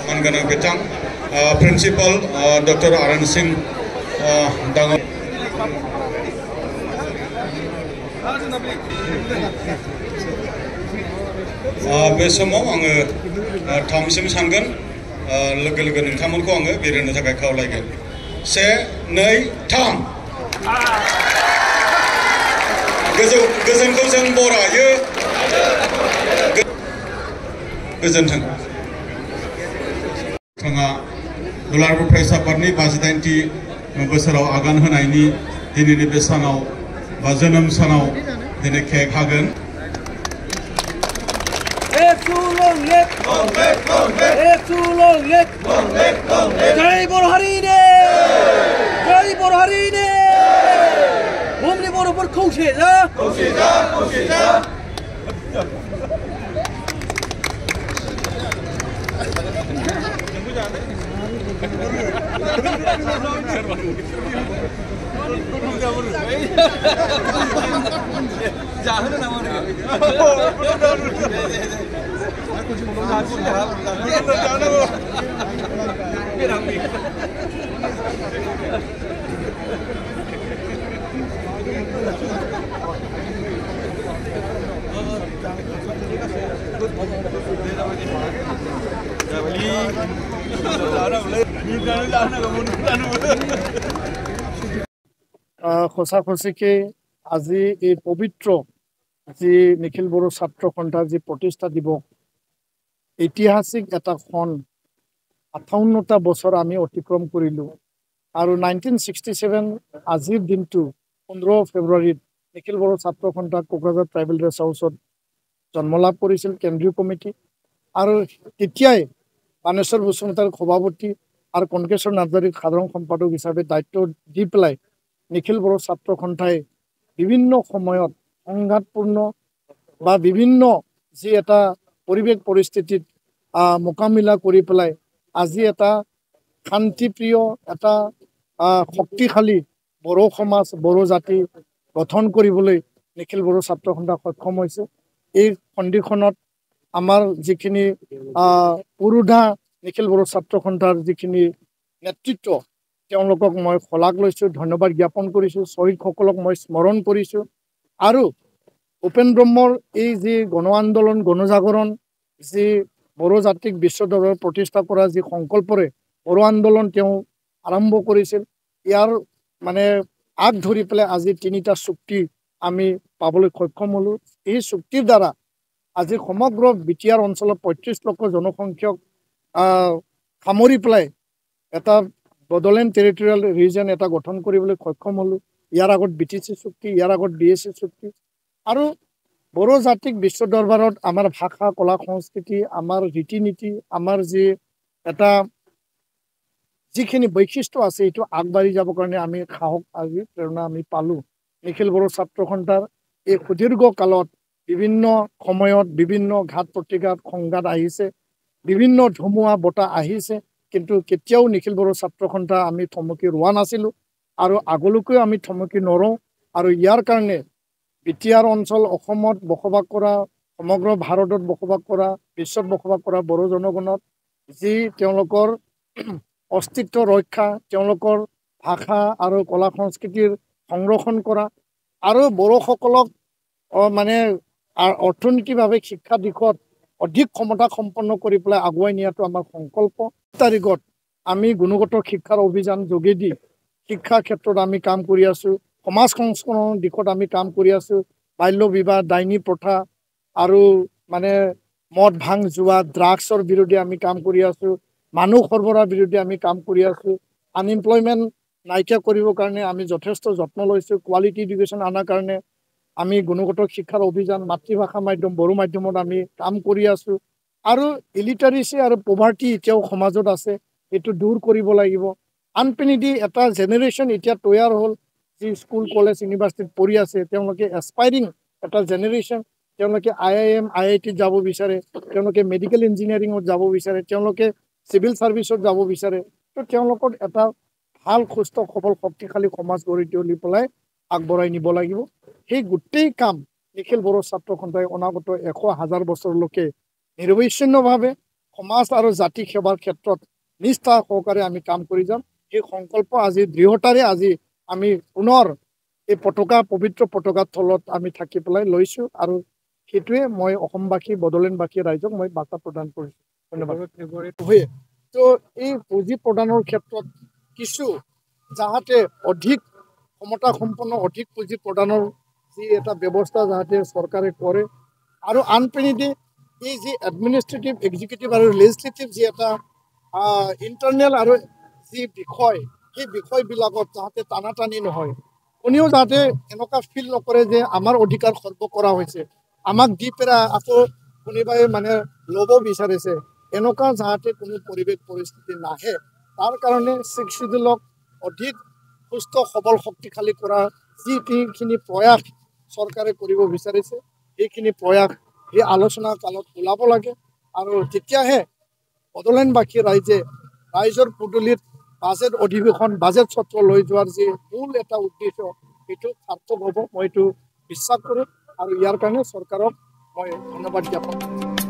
मानगोनां बिथां principal doctor RN Singh डांगर बे समाव आङो थामसिम सानगोन लोगो लोगो नोंथांमोनखौ आङो बेरायनो थाखाय खावलायगोन 1 2 3 गोजोनखौ जों बरायो गोजोन्थों बिथाङा दुलाराय फरायसा आफादनि 58थि बोसोराव आगान होनायनि दिनैनि बे सानाव बा जोनोम सानाव दिनै केक हागोन जय बर' हारिनि बुहुमनि बर'फोर खौसे जा जाहोनो नामा সঁচা সঁচিকে আজি এই পবিত্ৰ যি নিখিল বড়ো ছাত্ৰ সন্থাৰ যি প্ৰতিষ্ঠা দিৱস ঐতিহাসিক এটা ক্ষণ 58টা বছৰ আমি অতিক্ৰম কৰিলোঁ আৰু 1967 আজিৰ দিনটো 15 ফেব্ৰুৱাৰীত নিখিল বড়ো ছাত্ৰ সন্থা কোকৰাঝাৰ ট্ৰাইবেল ৰেষ্ট হাউচত জন্মলাভ কৰিছিল কেন্দ্ৰীয় কমিটি আৰু তেতিয়াই বানেশ্বৰ বসুমতাৰীৰ সভাপতি আৰু কনকেশ্বৰ নাৰ্জাৰীক সাধাৰণ সম্পাদক হিচাপে দায়িত্ব দি পেলাই নিখিল বড়ো ছাত্ৰ সন্থাই বিভিন্ন সময়ত সংঘাতপূৰ্ণ বা বিভিন্ন যি এটা পৰিৱেশ পৰিস্থিতিত মোকাবিলা কৰি পেলাই আজি এটা শান্তিপ্ৰিয় এটা শক্তিশালী বড়ো সমাজ বড়ো জাতি গঠন কৰিবলৈ নিখিল বড়ো ছাত্ৰ সন্থা সক্ষম হৈছে এই সন্ধিখনত আমাৰ যিখিনি পুৰুধা নিখিল বড়ো ছাত্ৰ সন্থাৰ যিখিনি নেতৃত্ব তেওঁলোকক মই শলাগ লৈছোঁ ধন্যবাদ জ্ঞাপন কৰিছোঁ শ্বহীদসকলক মই স্মৰণ কৰিছোঁ আৰু উপেন ব্ৰহ্মৰ এই যি গণ আন্দোলন গণজাগৰণ যি বড়ো জাতিক বিশ্ব দৰবাৰত প্ৰতিষ্ঠা কৰা যি সংকল্পৰে বড়ো আন্দোলন তেওঁ আৰম্ভ কৰিছিল ইয়াৰ মানে আগ ধৰি পেলাই আজি 3টা চুক্তি আমি পাবলৈ সক্ষম হ'লোঁ এই চুক্তিৰ দ্বাৰা আজি সমগ্ৰ বিটিআৰ অঞ্চলত 35 লক্ষ জনসংখ্যক সামৰি পেলাই এটা বডোলেণ্ড টেৰিটৰিয়েল ৰিজন এটা গঠন কৰিবলৈ সক্ষম হ'লোঁ ইয়াৰ আগত BTC চুক্তি ইয়াৰ আগত BSC চুক্তি আৰু বড়ো জাতিক বিশ্ব দৰবাৰত আমাৰ ভাষা কলা সংস্কৃতি আমাৰ ৰীতি নীতি আমাৰ যি এটা যিখিনি বৈশিষ্ট্য আছে এইটো আগবাঢ়ি যাবৰ কাৰণে আমি সাহস আজি প্ৰেৰণা আমি পালোঁ নিখিল বড়ো ছাত্ৰ সন্থাৰ এই সুদীৰ্ঘ কালত বিভিন্ন সময়ত বিভিন্ন ঘাত প্ৰতিঘাত সংঘাত আহিছে বিভিন্ন ধুমুহা বতাহ আহিছে কিন্তু কেতিয়াও নিখিল বড়ো ছাত্ৰ সন্থা আমি থমকি ৰোৱা নাছিলোঁ আৰু আগলৈকেও আমি থমকি নৰওঁ আৰু ইয়াৰ কাৰণে বিটিআৰ অঞ্চল অসমত বসবাস কৰা সমগ্ৰ ভাৰতত বসবাস কৰা বিশ্বত বসবাস কৰা বড়ো জনগণত যি তেওঁলোকৰ অস্তিত্ব ৰক্ষা তেওঁলোকৰ ভাষা আৰু কলা সংস্কৃতিৰ সংৰক্ষণ কৰা আৰু বড়োসকলক মানে অৰ্থনৈতিকভাৱে শিক্ষা দিশত অধিক ক্ষমতা সম্পন্ন কৰি পেলাই আগুৱাই নিয়াটো আমাৰ সংকল্প তাৰিখত আমি গুণগত শিক্ষাৰ অভিযান যোগেদি শিক্ষা ক্ষেত্ৰত আমি কাম কৰি আছোঁ সমাজ সংস্কৰণৰ দিশত আমি কাম কৰি আছোঁ বাল্য বিবাহ ডাইনী প্ৰথা আৰু মানে মদ ভাং জুৱা ড্ৰাগছৰ বিৰুদ্ধে আমি কাম কৰি আছোঁ মানুহ সৰবৰাহৰ বিৰুদ্ধে আমি কাম কৰি আছোঁ আনএমপ্লয়মেণ্ট নাইকিয়া কৰিবৰ কাৰণে আমি যথেষ্ট যত্ন লৈছোঁ কোৱালিটি এডুকেশ্যন আনাৰ কাৰণে আমি গুণগত শিক্ষাৰ অভিযান মাতৃভাষা মাধ্যম বড়ো মাধ্যমত আমি কাম কৰি আছোঁ আৰু ইলিটাৰেচি আৰু পভাৰ্টি এতিয়াও সমাজত আছে এইটো দূৰ কৰিব লাগিব আনপিনেদি এটা জেনেৰেশ্যন এতিয়া তৈয়াৰ হ'ল যি স্কুল কলেজ ইউনিভাৰ্চিটিত পঢ়ি আছে তেওঁলোকে এছপাইৰিং এটা জেনেৰেশ্যন তেওঁলোকে IIM IITত যাব বিচাৰে তেওঁলোকে মেডিকেল ইঞ্জিনিয়াৰিঙত যাব বিচাৰে তেওঁলোকে চিভিল ছাৰ্ভিচত যাব বিচাৰে তো তেওঁলোকৰ এটা ভাল সুস্থ সবল শক্তিশালী সমাজ গঢ়ি তুলি পেলাই আগবঢ়াই নিব লাগিব সেই গোটেই কাম নিখিল বড়ো ছাত্ৰ সন্থাই অনাগত 100,000 বছৰলৈকে নিৰবিচ্ছিন্নভাৱে সমাজ আৰু জাতি সেৱাৰ ক্ষেত্ৰত নিষ্ঠা সহকাৰে আমি কাম কৰি যাম সেই সংকল্প আজি দৃঢ়তাৰে আজি আমি পুনৰ এই পবিত্ৰ পতাকাৰ তলত আমি থাকি পেলাই লৈছোঁ আৰু সেইটোৱে মই অসমবাসী বড়োলেণ্ডবাসী ৰাইজক মই বাৰ্তা প্ৰদান কৰিছোঁ ধন্যবাদ তো এই পুঁজি প্ৰদানৰ ক্ষেত্ৰত কিছু যাহাতে অধিক ক্ষমতা সম্পন্ন অধিক পুঁজি প্ৰদানৰ যি এটা ব্যৱস্থা যাহাতে চৰকাৰে কৰে আৰু আনপিনেদি এই যি এডমিনিষ্ট্ৰেটিভ এক্সিকিউটিভ আৰু লেজিসলেটিভ যি এটা ইণ্টাৰনেল আৰু যি বিষয় সেই বিষয়বিলাকত যাহাতে টানাটানি নহয় কোনেও যাতে এনেকুৱা ফিল নকৰে যে আমাৰ অধিকাৰ খৰ্ব কৰা হৈছে আমাক দি পেলাই আকৌ কোনোবাই মানে ল'ব বিচাৰিছে এনেকুৱা যাতে কোনো পৰিৱেশ পৰিস্থিতি নাহে তাৰ কাৰণে 6 শিডিউলক অধিক সুস্থ সবল শক্তিশালী কৰা যিখিনি প্ৰয়াস চৰকাৰে কৰিব বিচাৰিছে এইখিনি প্ৰয়াস এই আলোচনা কালত ওলাব লাগে আৰু তেতিয়াহে বড়োলেণ্ডবাসী ৰাইজৰ পদূলিত বাজেট অধিৱেশন বাজেট সত্ৰ লৈ যোৱাৰ যি মূল এটা উদ্দেশ্য সেইটো সাৰ্থক হ'ব মই এইটো বিশ্বাস কৰোঁ আৰু ইয়াৰ কাৰণে চৰকাৰক মই ধন্যবাদ জ্ঞাপন কৰোঁ